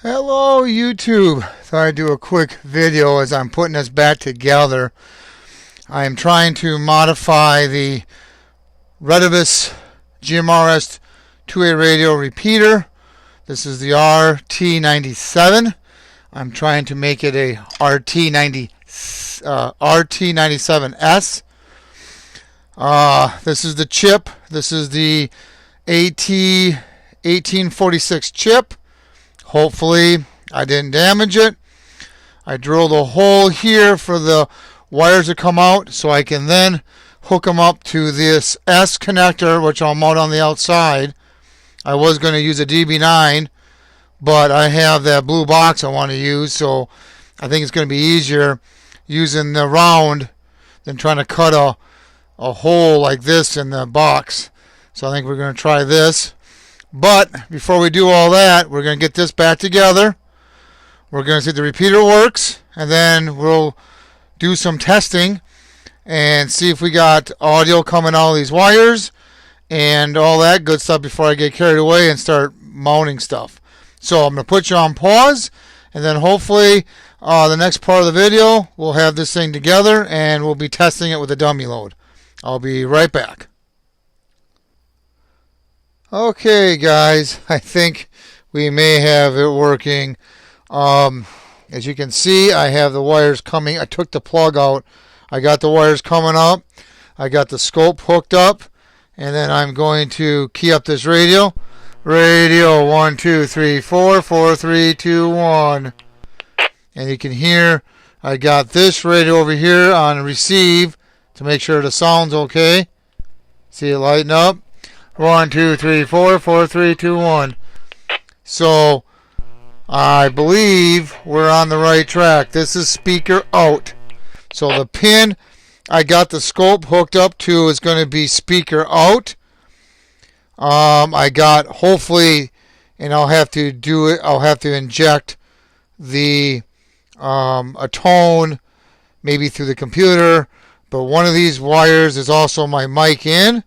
Hello YouTube. Thought I'd do a quick video as I'm putting this back together. I am trying to modify the Retevis GMRS 2A radio repeater. This is the RT97. I'm trying to make it a RT97S. This is the chip. This is the AT1846 chip. Hopefully I didn't damage it. I drilled a hole here for the wires to come out so I can then hook them up to this S connector, which I'll mount on the outside. I was going to use a DB9, but I have that blue box I want to use, so I think it's going to be easier using the round than trying to cut a hole like this in the box. So I think we're going to try this. But before we do all that, we're going to get this back together. We're going to see if the repeater works, and then we'll do some testing and see if we got audio coming out of these wires and all that good stuff before I get carried away and start mounting stuff. So I'm going to put you on pause, and then hopefully the next part of the video we'll have this thing together and we'll be testing it with a dummy load. I'll be right back. Okay guys, I think we may have it working. As you can see, I have the wires coming. I took the plug out. I got the wires coming up. I got the scope hooked up, and then I'm going to key up this radio. Radio 1 2 3 4 4 3 2 1. And you can hear I got this radio over here on receive to make sure the sound's okay. See it lighting up. 1 2 3 4 4 3 2 1. So I believe we're on the right track. This is speaker out. So the pin I got the scope hooked up to is going to be speaker out. I got, hopefully, and I'll have to do it, I'll have to inject the a tone maybe through the computer, but one of these wires is also my mic in.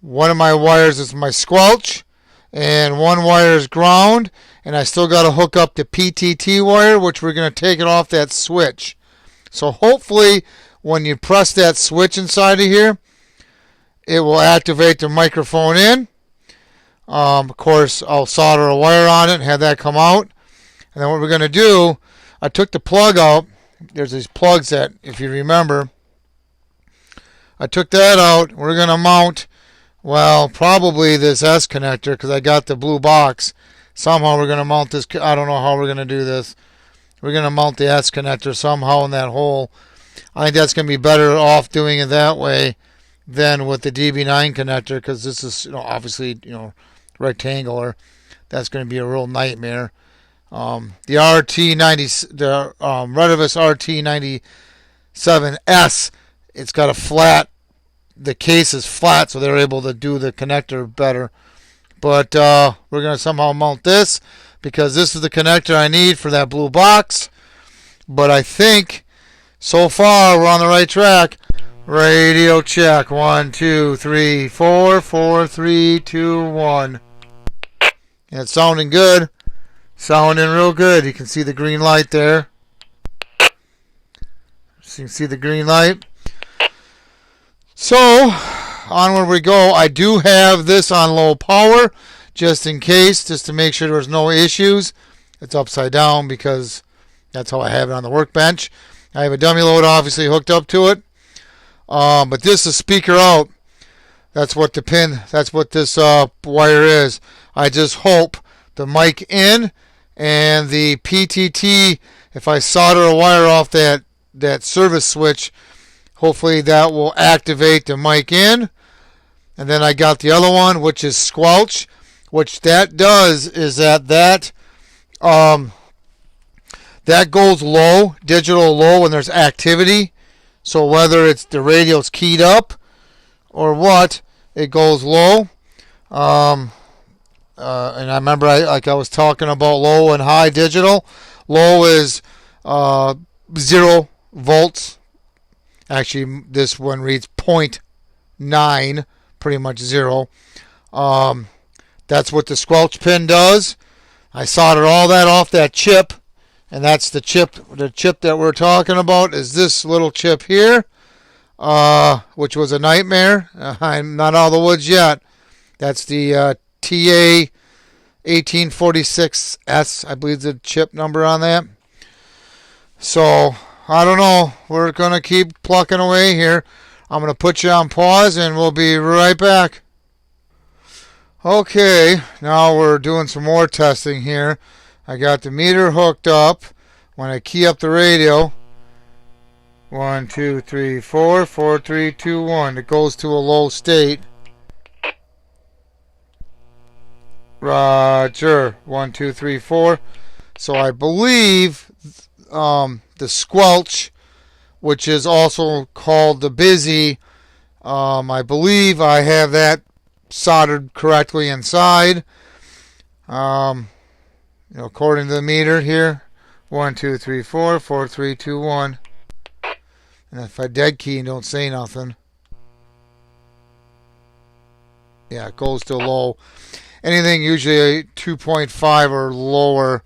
One of my wires is my squelch, and one wire is ground, and I still got to hook up the PTT wire, which we're going to take it off that switch. So hopefully when you press that switch inside of here, it will activate the microphone in. Of course, I'll solder a wire on it and have that come out. And then what we're going to do, I took the plug out. There's these plugs that, if you remember, I took that out. We're going to mount, well, probably this S connector, because I got the blue box. Somehow we're going to mount this. I don't know how we're going to do this. We're going to mount the S connector somehow in that hole. I think that's going to be better off doing it that way than with the DB9 connector, because this is, obviously, rectangular. That's going to be a real nightmare. The Retevis RT97S, it's got a flat. The case is flat, so they're able to do the connector better. But we're going to somehow mount this, because this is the connector I need for that blue box. But I think so far we're on the right track. Radio check. 1 2 3 4 4 3 2 1. And it's sounding good. Sounding real good. You can see the green light there. So you can see the green light. So onward we go. I do have this on low power just in case, just to make sure there's no issues. It's upside down because that's how I have it on the workbench. I have a dummy load obviously hooked up to it. But this is speaker out. That's what the pin, that's what this wire is. I just hope the mic in and the PTT, if I solder a wire off that service switch, hopefully that will activate the mic in. And then I got the other one, which is squelch, which that does is that goes low, digital low, when there's activity. So whether it's the radio's keyed up or what, it goes low. And I remember I was talking about low and high digital. Low is 0 volts. Actually, this one reads 0.9, pretty much 0. That's what the squelch pin does. I soldered all that off that chip, and that's the chip. The chip that we're talking about is this little chip here, which was a nightmare. I'm not out of the woods yet. That's the TA 1846S, I believe the chip number on that. So, I don't know. We're going to keep plucking away here. I'm going to put you on pause and we'll be right back. Okay, now we're doing some more testing here. I got the meter hooked up. When I key up the radio, 1, 2, 3, 4, 4, 3, 2, 1, it goes to a low state. Roger, 1, 2, 3, 4. So I believe the squelch, which is also called the busy, I believe I have that soldered correctly inside. According to the meter here, 1, 2, 3, 4, 4, 3, 2, 1. And if I dead key and don't say nothing, yeah, it goes to low. Anything usually 2.5 or lower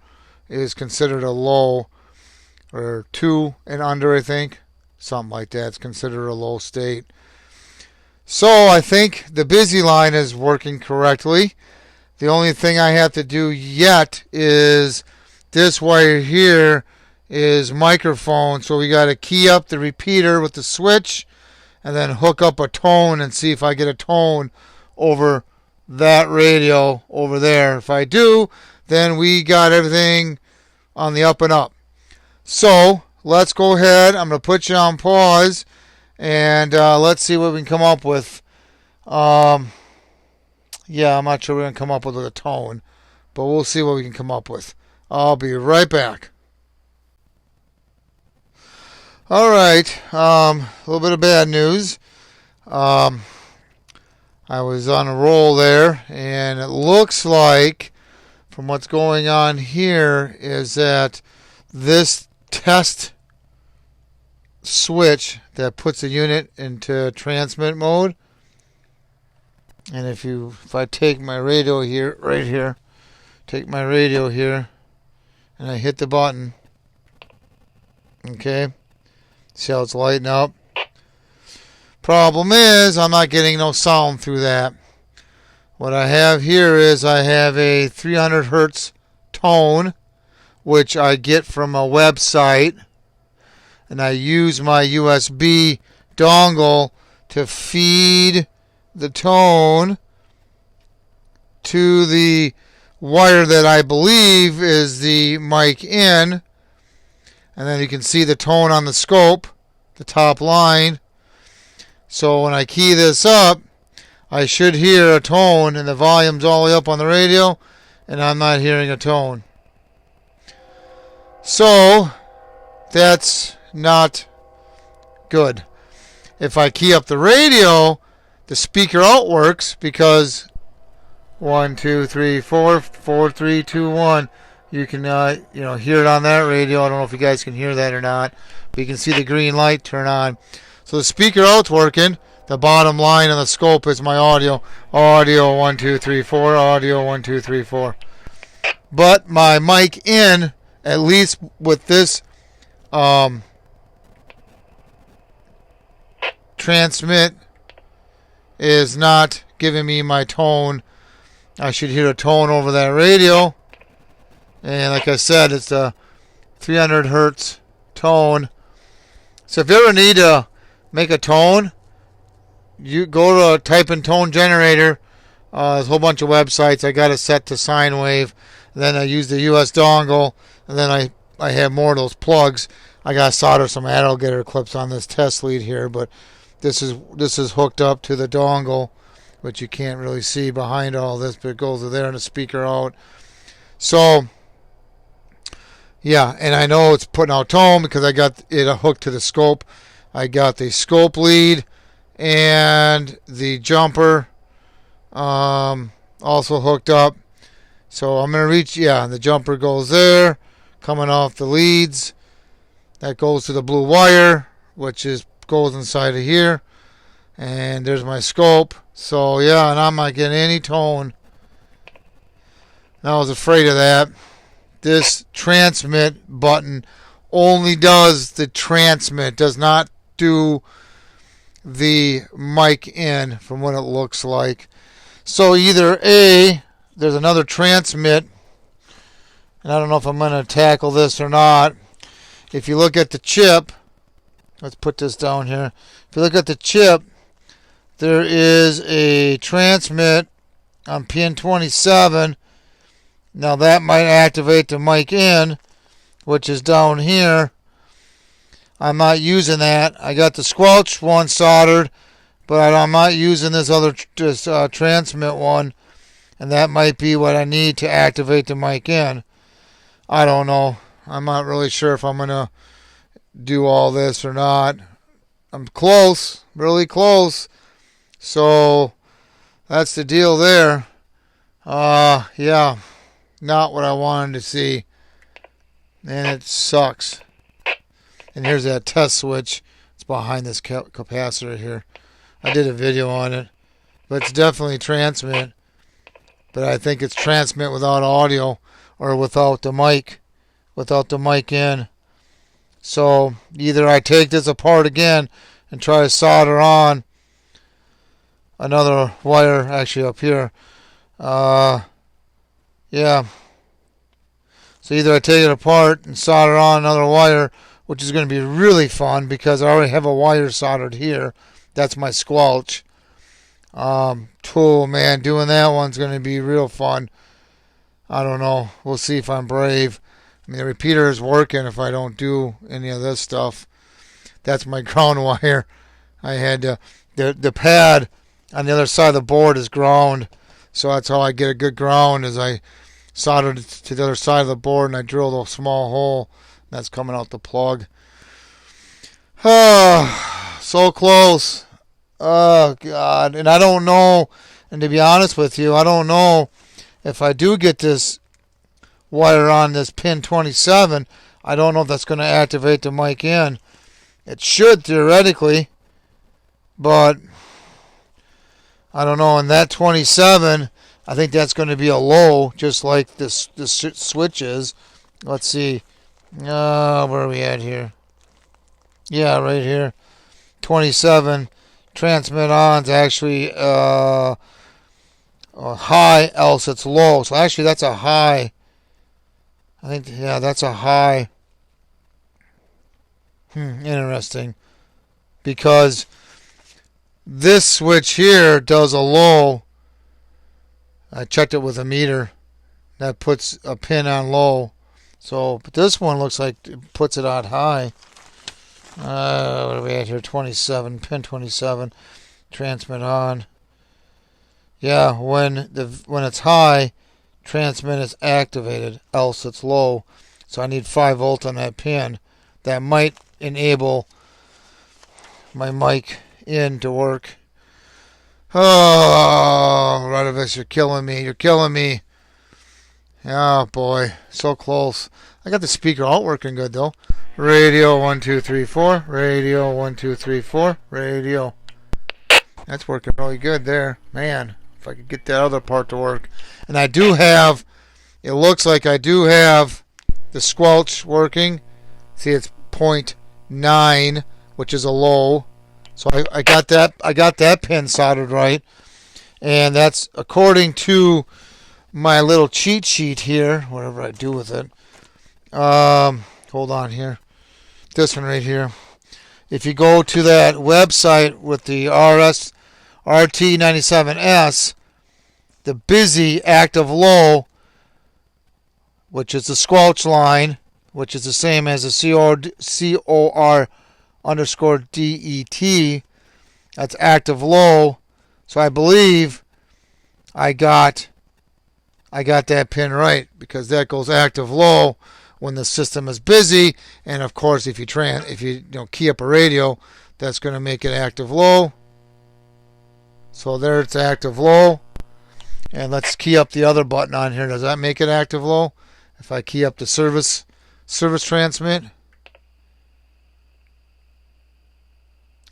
is considered a low, or 2 and under, I think. Something like that. It's considered a low state. So I think the busy line is working correctly. The only thing I have to do yet is this wire here is microphone. So we got to key up the repeater with the switch and then hook up a tone and see if I get a tone over that radio over there. If I do, then we got everything on the up and up. So let's go ahead. I'm going to put you on pause and let's see what we can come up with. Yeah, I'm not sure we're going to come up with a tone, but we'll see what we can come up with. I'll be right back. All right, a little bit of bad news. I was on a roll there, and it looks like, from what's going on here, is that this test switch that puts the unit into transmit mode, and if I take my radio here, right here, take my radio here, and I hit the button, okay, see how it's lighting up. Problem is, I'm not getting no sound through that. What I have here is I have a 300 hertz tone, which I get from a website, and I use my USB dongle to feed the tone to the wire that I believe is the mic in, and then you can see the tone on the scope, the top line. So when I key this up, I should hear a tone, and the volume's all the way up on the radio, and I'm not hearing a tone. So that's not good. If I key up the radio, the speaker out works because 1, 2, 3, 4, 4, 3, 2, 1. You can hear it on that radio. I don't know if you guys can hear that or not, but you can see the green light turn on. So the speaker out's working. The bottom line on the scope is my audio. Audio 1, 2, 3, 4. Audio 1, 2, 3, 4. But my mic in, at least with this transmit, is not giving me my tone. I should hear a tone over that radio. And like I said, it's a 300 hertz tone. So if you ever need to make a tone, you go to type in tone generator. There's a whole bunch of websites. I got it set to sine wave. Then I use the US dongle. And then I have more of those plugs. I got to solder some alligator clips on this test lead here. But this is hooked up to the dongle, which you can't really see behind all this. But it goes to there and the speaker out. So yeah, and I know it's putting out tone because I got it hooked to the scope. I got the scope lead and the jumper also hooked up. So I'm going to reach, the jumper goes there, coming off the leads. That goes to the blue wire, which goes inside of here. And there's my scope. So yeah, and I'm not getting any tone. I was afraid of that. This transmit button only does the transmit, does not do the mic in from what it looks like. So either A, there's another transmit, and I don't know if I'm going to tackle this or not. If you look at the chip, let's put this down here. If you look at the chip, there is a transmit on pin 27. Now that might activate the mic in, which is down here. I'm not using that. I got the squelch one soldered, but I'm not using this other transmit one, and that might be what I need to activate the mic in. I don't know. I'm not really sure if I'm going to do all this or not. I'm close, really close. So that's the deal there. Yeah, not what I wanted to see, and it sucks. And here's that test switch. It's behind this capacitor here. I did a video on it, but it's definitely transmit. But I think it's transmit without audio or without the mic in. So either I take this apart again and try to solder on another wire, actually up here. Yeah. So either I take it apart and solder on another wire, which is going to be really fun because I already have a wire soldered here. That's my squelch. Man, doing that one's going to be real fun. I don't know. We'll see if I'm brave. I mean, the repeater is working if I don't do any of this stuff. That's my ground wire. I had the pad on the other side of the board is ground, so that's how I get a good ground. Is I soldered it to the other side of the board and I drilled a small hole. That's coming out the plug. Oh, so close. Oh God! And I don't know. And to be honest with you, I don't know if I do get this wire on this pin 27. I don't know if that's going to activate the mic in. It should theoretically, but I don't know. And that 27, I think that's going to be a low, just like this switch is. Let's see. Where are we at here? Yeah, right here. 27 transmit on's actually a high, else it's low. So actually that's a high. I think, yeah, that's a high. Interesting. Because this switch here does a low. I checked it with a meter. That puts a pin on low. So, but this one looks like it puts it on high. What are we at here? 27, pin 27, transmit on. Yeah, when it's high, transmit is activated, else it's low. So I need 5 volt on that pin. That might enable my mic in to work. Oh, Retevis, you're killing me. You're killing me. Oh boy, so close. I got the speaker out working good though. Radio 1 2 3 4. Radio 1 2 3 4. Radio. That's working really good there. Man, if I could get that other part to work. And I do have, it looks like I do have the squelch working. See, it's 0.9, which is a low. So I got that pin soldered right. And that's according to my little cheat sheet here, whatever I do with it. Hold on here. This one right here. If you go to that website with the RT97S, the busy active low, which is the squelch line, which is the same as the COR underscore DET, that's active low. So I believe I got that pin right, because that goes active low when the system is busy, and of course if you key up a radio, that's going to make it active low. So there it's active low. And let's key up the other button on here. Does that make it active low? If I key up the service transmit.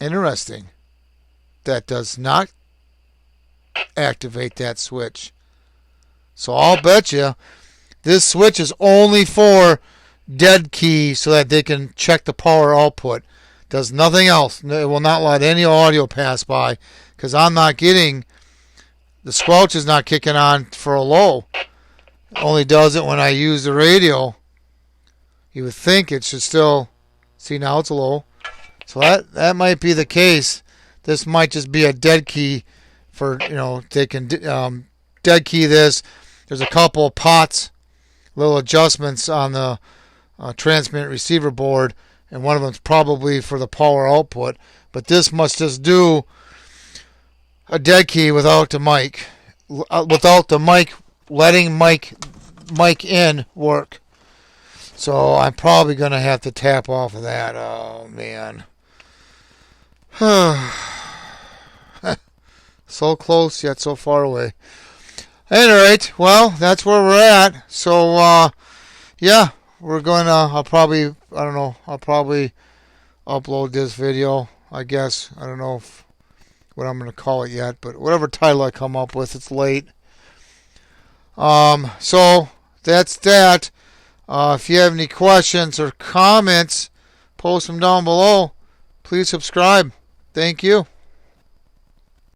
Interesting. That does not activate that switch. So I'll bet you this switch is only for dead key so that they can check the power output. Does nothing else. It will not let any audio pass by because I'm not getting, the squelch is not kicking on for a low. It only does it when I use the radio. You would think it should still, see now it's low. So that might be the case. This might just be a dead key for, they can dead key this. There's a couple of pots, little adjustments on the transmit receiver board, and one of them's probably for the power output. But this must just do a dead key without the mic, letting mic in work. So I'm probably going to have to tap off of that. Oh, man. So close, yet so far away. Alright, well, that's where we're at. So, yeah, we're going to, I'll probably upload this video, I guess. I don't know what I'm going to call it yet, but whatever title I come up with, it's late. So, that's that. If you have any questions or comments, post them down below. Please subscribe. Thank you.